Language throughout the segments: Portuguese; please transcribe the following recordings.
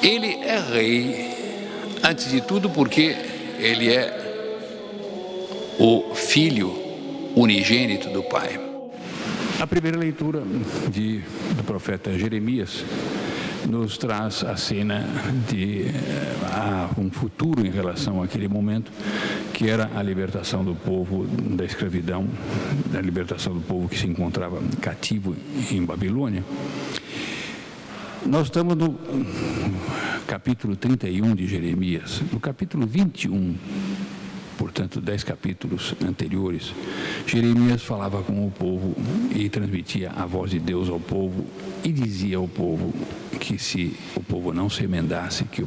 Ele é rei, antes de tudo, porque ele é o filho unigênito do Pai. A primeira leitura do profeta Jeremias nos traz a cena de um futuro em relação àquele momento, que era a libertação do povo da escravidão, da libertação do povo que se encontrava cativo em Babilônia. Nós estamos no capítulo 31 de Jeremias. No capítulo 21, portanto, 10 capítulos anteriores, Jeremias falava com o povo e transmitia a voz de Deus ao povo e dizia ao povo que se o povo não se emendasse, se o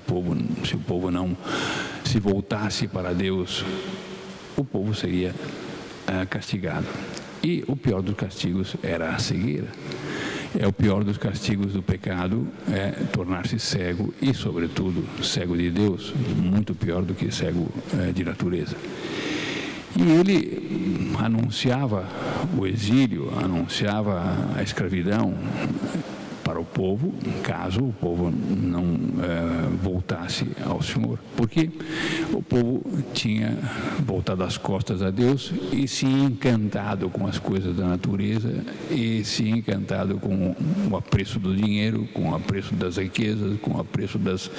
povo não se voltasse para Deus, o povo seria castigado. E o pior dos castigos era a cegueira. O pior dos castigos do pecado é tornar-se cego e, sobretudo, cego de Deus, muito pior do que cego de natureza. E ele anunciava o exílio, anunciava a escravidão para o povo, caso o povo não voltasse ao Senhor, porque o povo tinha voltado as costas a Deus e se encantado com as coisas da natureza e se encantado com o apreço do dinheiro, com o apreço das riquezas, com o apreço das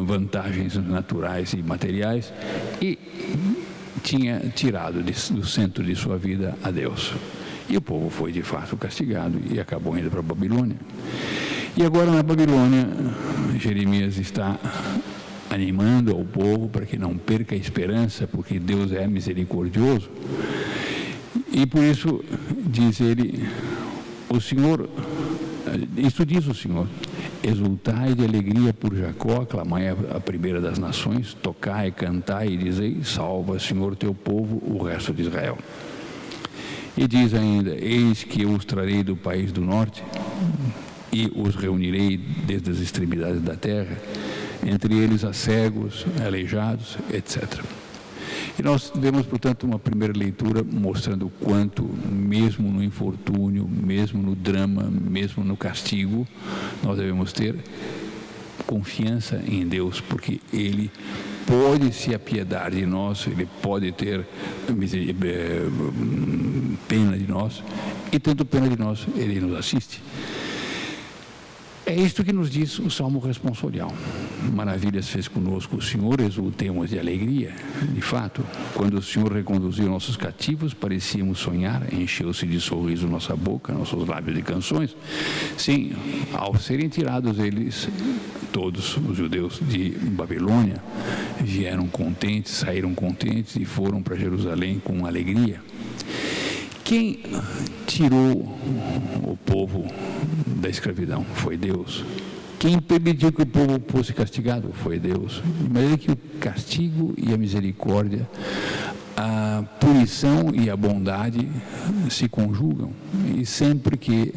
vantagens naturais e materiais, e tinha tirado do centro de sua vida a Deus. E o povo foi, de fato, castigado e acabou indo para a Babilônia. E agora, na Babilônia, Jeremias está animando ao povo para que não perca a esperança, porque Deus é misericordioso. E por isso, diz ele, isto diz o Senhor: exultai de alegria por Jacó, aclamai a primeira das nações, tocai, cantai e dizei, salva, Senhor, teu povo, o resto de Israel. E diz ainda, eis que eu os trarei do país do norte e os reunirei desde as extremidades da terra, entre eles a cegos, aleijados, etc. E nós vemos, portanto, uma primeira leitura mostrando o quanto, mesmo no infortúnio, mesmo no drama, mesmo no castigo, nós devemos ter confiança em Deus, porque Ele pode se apiedar de nós, Ele pode ter pena de nós, e tendo pena de nós, Ele nos assiste. É isto que nos diz o Salmo responsorial. Maravilhas fez conosco o Senhor, exultemos de alegria. De fato, quando o Senhor reconduziu nossos cativos, parecíamos sonhar, encheu-se de sorriso nossa boca, nossos lábios de canções. Sim, ao serem tirados eles, todos os judeus de Babilônia, vieram contentes, saíram contentes e foram para Jerusalém com alegria. Quem tirou o povo da escravidão foi Deus. Quem permitiu que o povo fosse castigado foi Deus. De maneira que o castigo e a misericórdia, a punição e a bondade se conjugam. E sempre que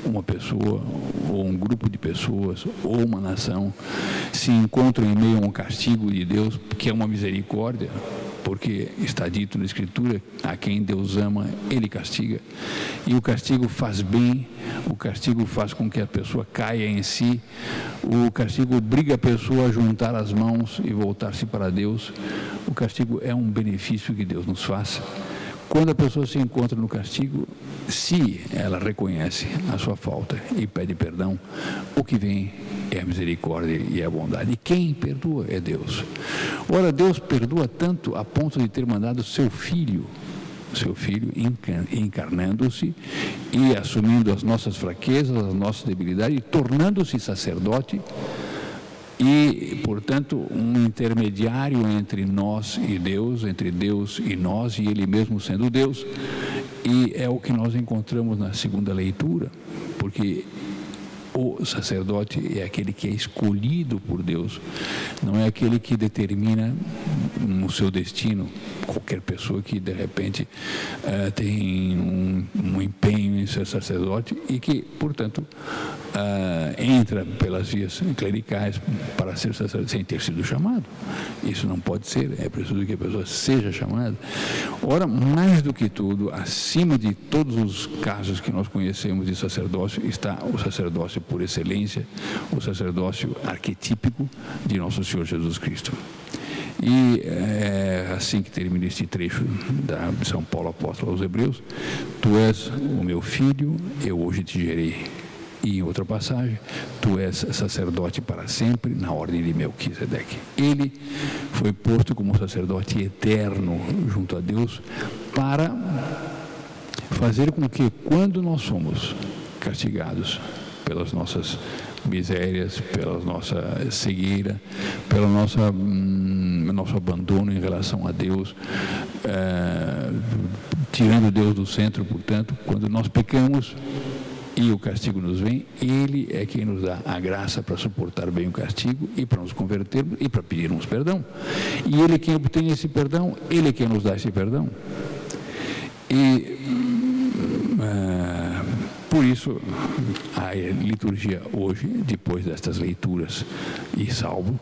uma pessoa, ou um grupo de pessoas, ou uma nação se encontram em meio a um castigo de Deus, que é uma misericórdia, porque está dito na Escritura, a quem Deus ama, Ele castiga. E o castigo faz bem, o castigo faz com que a pessoa caia em si, o castigo obriga a pessoa a juntar as mãos e voltar-se para Deus. O castigo é um benefício que Deus nos faz. Quando a pessoa se encontra no castigo, se ela reconhece a sua falta e pede perdão, o que vem é a misericórdia e a bondade. E quem perdoa é Deus. Ora, Deus perdoa tanto a ponto de ter mandado seu Filho encarnando-se e assumindo as nossas fraquezas, as nossas debilidades, e tornando-se sacerdote e, portanto, um intermediário entre nós e Deus, entre Deus e nós, e Ele mesmo sendo Deus. E é o que nós encontramos na segunda leitura, porque o sacerdote é aquele que é escolhido por Deus, não é aquele que determina o seu destino. Qualquer pessoa que, de repente, tem um empenho em ser sacerdote e que, portanto, entra pelas vias clericais para ser sacerdote sem ter sido chamado. Isso não pode ser, é preciso que a pessoa seja chamada. Ora, mais do que tudo, acima de todos os casos que nós conhecemos de sacerdócio, está o sacerdócio por excelência, o sacerdócio arquetípico de nosso Senhor Jesus Cristo. E assim que termina este trecho de São Paulo Apóstolo aos Hebreus: tu és o meu filho, eu hoje te gerei. E em outra passagem: tu és sacerdote para sempre, na ordem de Melquisedeque. Ele foi posto como sacerdote eterno junto a Deus para fazer com que, quando nós somos castigados pelas nossas misérias, pela nossa cegueira, pelo nosso abandono em relação a Deus, tirando Deus do centro, portanto, quando nós pecamos e o castigo nos vem, Ele é quem nos dá a graça para suportar bem o castigo e para nos convertermos e para pedirmos perdão. E Ele é quem obtém esse perdão, Ele é quem nos dá esse perdão. E por isso a liturgia hoje, depois destas leituras e salvo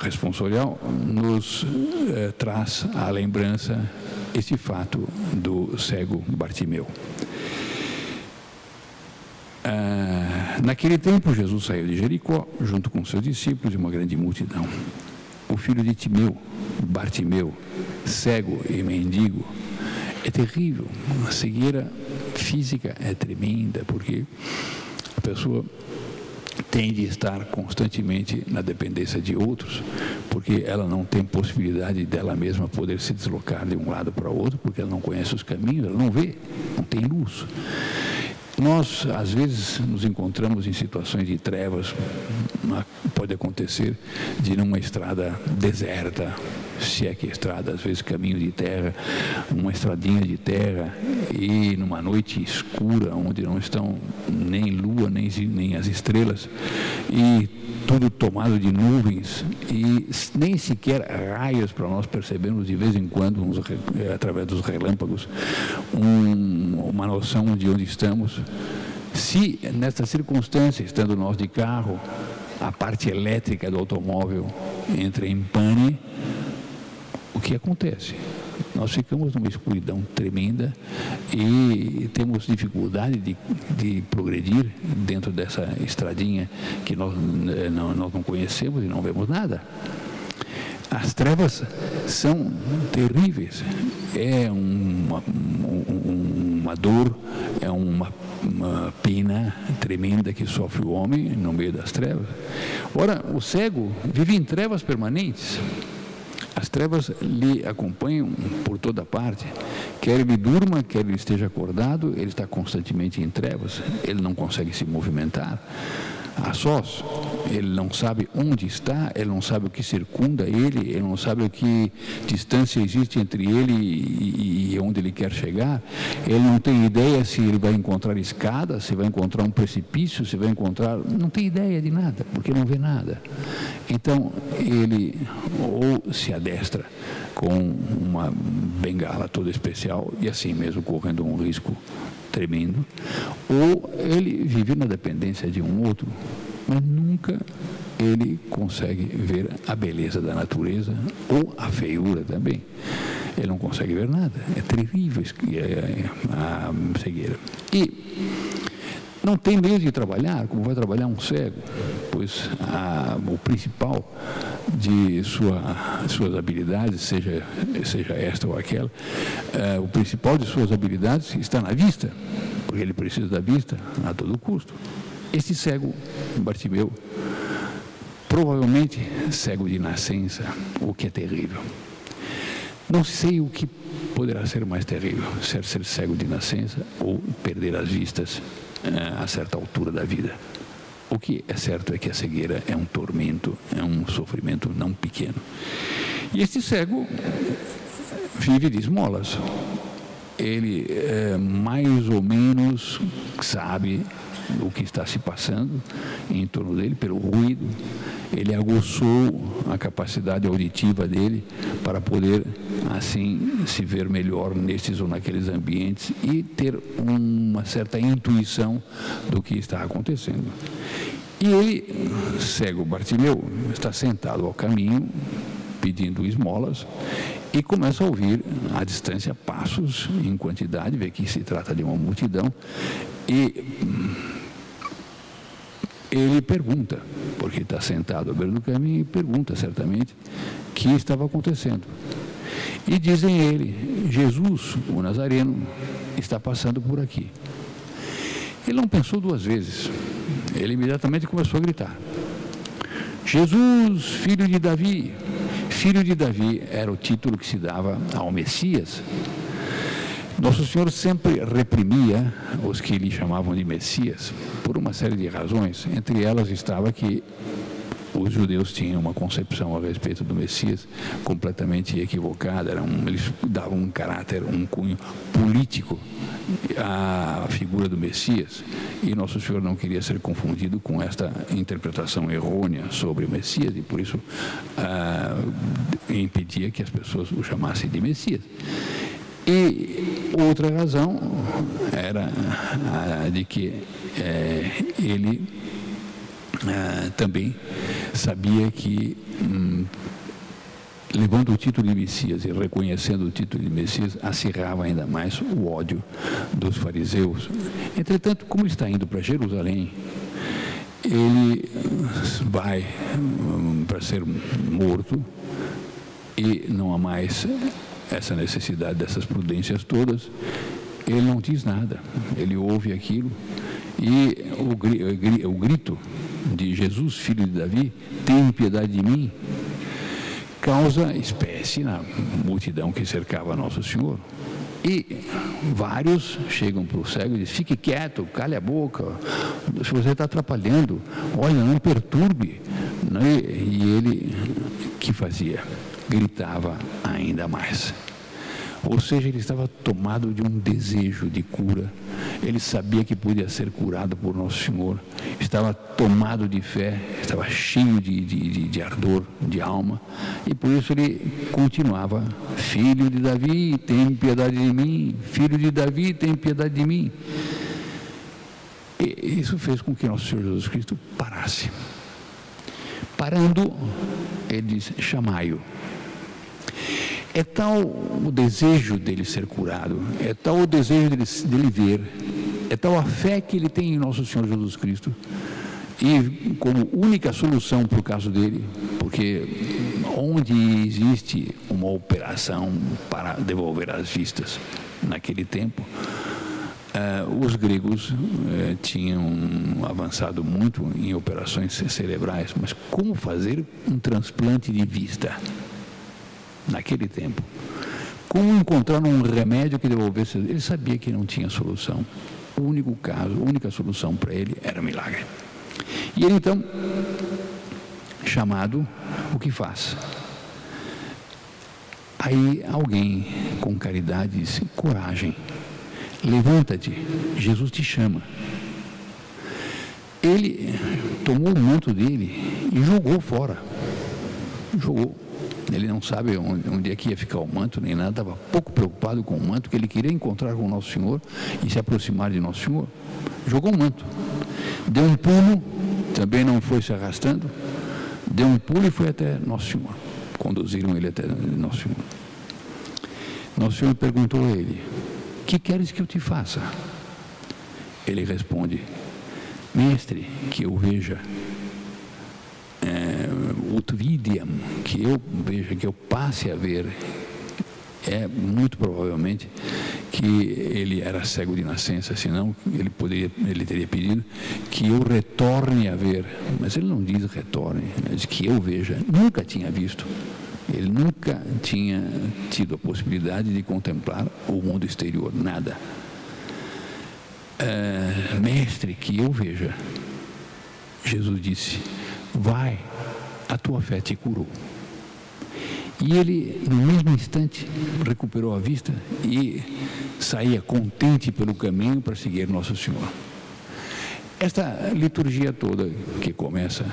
responsorial, nos traz à lembrança esse fato do cego Bartimeu. Naquele tempo, Jesus saiu de Jericó, junto com seus discípulos e uma grande multidão. O filho de Timeu, Bartimeu, cego e mendigo, é terrível. A cegueira física é tremenda, porque a pessoa tem de estar constantemente na dependência de outros, porque ela não tem possibilidade dela mesma poder se deslocar de um lado para o outro, porque ela não conhece os caminhos, ela não vê, não tem luz. Nós, às vezes, nos encontramos em situações de trevas. Pode acontecer de numa estrada deserta, se é que estrada, às vezes caminho de terra, uma estradinha de terra, e numa noite escura, onde não estão nem lua, nem as estrelas, e tudo tomado de nuvens, e nem sequer raios para nós percebermos de vez em quando, através dos relâmpagos, uma noção de onde estamos. Se nessa circunstância, estando nós de carro, a parte elétrica do automóvel entra em pane, o que acontece? Nós ficamos numa escuridão tremenda e temos dificuldade de progredir dentro dessa estradinha que nós não conhecemos e não vemos nada. As trevas são terríveis, é uma dor, é uma pena tremenda que sofre o homem no meio das trevas. Ora, o cego vive em trevas permanentes. As trevas lhe acompanham por toda parte, quer ele durma, quer ele esteja acordado, ele está constantemente em trevas, ele não consegue se movimentar a sós, ele não sabe onde está, ele não sabe o que circunda ele não sabe o que distância existe entre ele e onde ele quer chegar, ele não tem ideia se ele vai encontrar escada, se vai encontrar um precipício, se vai encontrar, não tem ideia de nada, porque não vê nada. Então ele ou se adestra com uma bengala toda especial e assim mesmo correndo um risco tremendo, ou ele vive na dependência de um outro, mas nunca ele consegue ver a beleza da natureza ou a feiura também. Ele não consegue ver nada, é terrível a cegueira. E não tem meio de trabalhar, como vai trabalhar um cego, pois o principal de suas habilidades, seja esta ou aquela, o principal de suas habilidades está na vista, porque ele precisa da vista a todo custo. Este cego, Bartimeu, provavelmente cego de nascença, o que é terrível. Não sei o que poderá ser mais terrível, ser cego de nascença ou perder as vistas a certa altura da vida. O que é certo é que a cegueira é um tormento, é um sofrimento não pequeno. E este cego vive de esmolas. Ele mais ou menos sabe o que está se passando em torno dele pelo ruído ele aguçou a capacidade auditiva dele para poder, assim, se ver melhor nesses ou naqueles ambientes e ter uma certa intuição do que está acontecendo. E ele, cego Bartimeu, está sentado ao caminho, pedindo esmolas, e começa a ouvir à distância passos em quantidade, vê que se trata de uma multidão, e ele pergunta, porque está sentado à beira do caminho, e pergunta certamente o que estava acontecendo. E dizem a ele: Jesus, o Nazareno, está passando por aqui. Ele não pensou duas vezes, ele imediatamente começou a gritar: Jesus, filho de Davi. Filho de Davi era o título que se dava ao Messias. Nosso Senhor sempre reprimia os que lhe chamavam de Messias, por uma série de razões. Entre elas estava que os judeus tinham uma concepção a respeito do Messias completamente equivocada. Eles davam um caráter, um cunho político à figura do Messias, e Nosso Senhor não queria ser confundido com esta interpretação errônea sobre o Messias, e por isso impedia que as pessoas o chamassem de Messias. E outra razão era a de que ele também sabia que, levando o título de Messias e reconhecendo o título de Messias, acirrava ainda mais o ódio dos fariseus. Entretanto, como ele está indo para Jerusalém, ele vai para ser morto, e não há mais essa necessidade dessas prudências todas. Ele não diz nada, ele ouve aquilo, e o grito de Jesus, filho de Davi, tem piedade de mim, causa espécie na multidão que cercava Nosso Senhor. E vários chegam para o cego e dizem: fique quieto, cale a boca, se você está atrapalhando, olha, não perturbe. E ele, que fazia? Gritava ainda mais. Ou seja, ele estava tomado de um desejo de cura, ele sabia que podia ser curado por Nosso Senhor, estava tomado de fé, estava cheio de ardor de alma, e por isso ele continuava: filho de Davi, tem piedade de mim, filho de Davi, tem piedade de mim. E isso fez com que Nosso Senhor Jesus Cristo parasse. Parando, ele diz: chamai-o. É tal o desejo dele ser curado, é tal o desejo dele ver, é tal a fé que ele tem em Nosso Senhor Jesus Cristo, e como única solução para o caso dele, porque onde existe uma operação para devolver as vistas naquele tempo, os gregos tinham avançado muito em operações cerebrais, mas como fazer um transplante de vista naquele tempo? Como encontrar um remédio que devolvesse? Ele sabia que não tinha solução. O único caso, a única solução para ele era o milagre. E ele então, chamado, o que faz? Aí alguém com caridade diz: coragem, levanta-te, Jesus te chama. Ele tomou o manto dele e jogou fora. Jogou. Ele não sabe onde é que ia ficar o manto, nem nada, estava pouco preocupado com o manto, que ele queria encontrar com o Nosso Senhor e se aproximar de Nosso Senhor. Jogou o manto, deu um pulo, também não foi se arrastando, deu um pulo e foi até Nosso Senhor. Conduziram ele até Nosso Senhor. Nosso Senhor perguntou a ele: que queres que eu te faça? Ele responde: mestre, que eu veja. Utvidiam, que eu veja, que eu passe a ver. Muito provavelmente que ele era cego de nascença, senão ele teria pedido que eu retorne a ver, mas ele não diz retorne, ele diz que eu veja. Nunca tinha visto, ele nunca tinha tido a possibilidade de contemplar o mundo exterior, nada. Mestre, que eu veja. Jesus disse: vai, a tua fé te curou. E ele, no mesmo instante, recuperou a vista e saía contente pelo caminho para seguir Nosso Senhor. Esta liturgia toda, que começa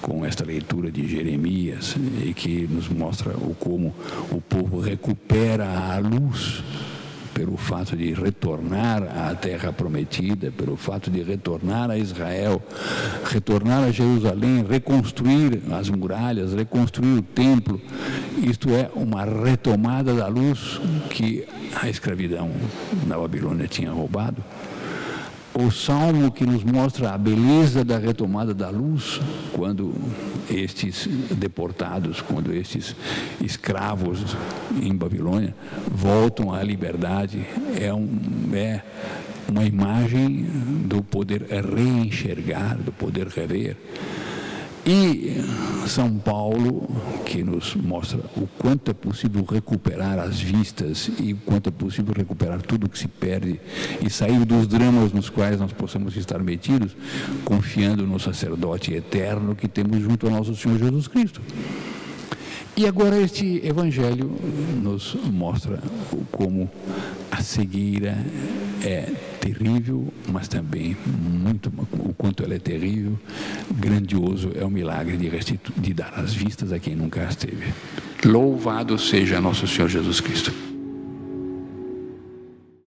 com esta leitura de Jeremias, e que nos mostra como o povo recupera a luz pelo fato de retornar à terra prometida, pelo fato de retornar a Israel, retornar a Jerusalém, reconstruir as muralhas, reconstruir o templo. Isto é uma retomada da luz que a escravidão na Babilônia tinha roubado. O salmo que nos mostra a beleza da retomada da luz, quando estes deportados, quando estes escravos em Babilônia voltam à liberdade, é uma imagem do poder reenxergar, do poder rever. E São Paulo, que nos mostra o quanto é possível recuperar as vistas e o quanto é possível recuperar tudo que se perde e sair dos dramas nos quais nós possamos estar metidos, confiando no sacerdote eterno que temos junto ao nosso Senhor Jesus Cristo. E agora este Evangelho nos mostra como a cegueira é terrível, mas também o quanto ela é terrível, grandioso é o milagre de dar as vistas a quem nunca as teve. Louvado seja nosso Senhor Jesus Cristo.